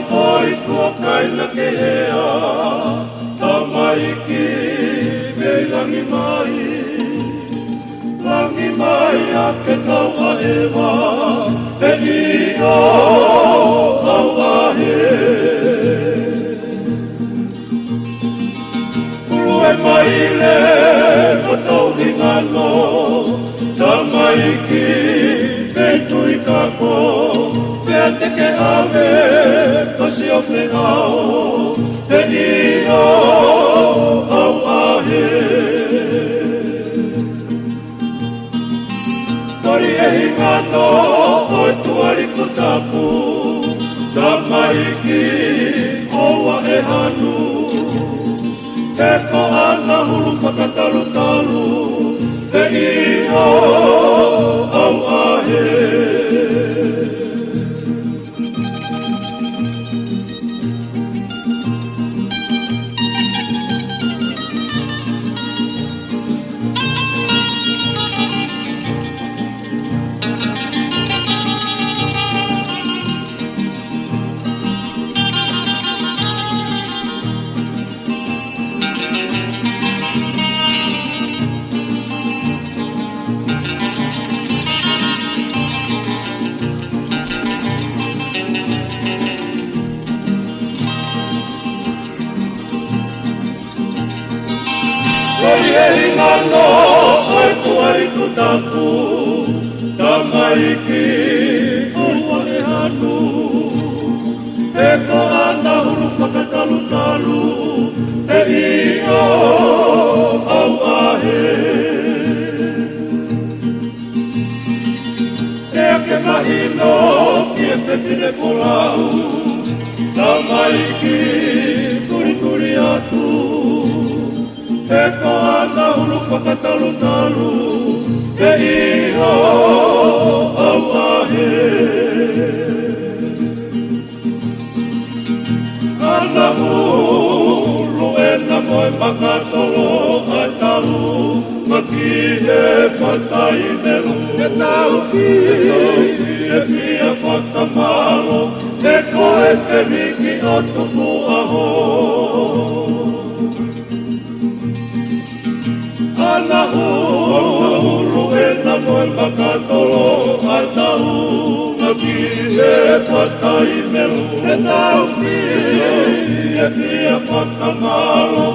Oi tuo kaina kehea, tamaiki me langi mai a ke tau a ewa, e ia au ahe. Ulu e mai le ma tau hingano, tamaiki me tui kako, pea te ke ame, kasi o whenao, e ia au ahe. Tori e hingano, oi tuari ko tapu, tamaiki oa e hanu, e ko ana hulu whakatalu-talu, e ia au ahe. Oi e hingano, oi tuari ku tapu, tamaiki oa e hanu, e ko ana hulu whakatalu-talu, e ia au ahe. E ake mahino ki e whewhine wholau, tamaiki turi atu, e ko ana hulu whakatalu-talu, e ia au ahe. Ana hulu e na moe makatolo a talu, maki e whatai meru, e tau fi e fia whakamalo, e ko e te riki o tuku aho. Ana hulu e na moe makatolo a tau, maki e whatai meru, e tau fi e fia whakamalo,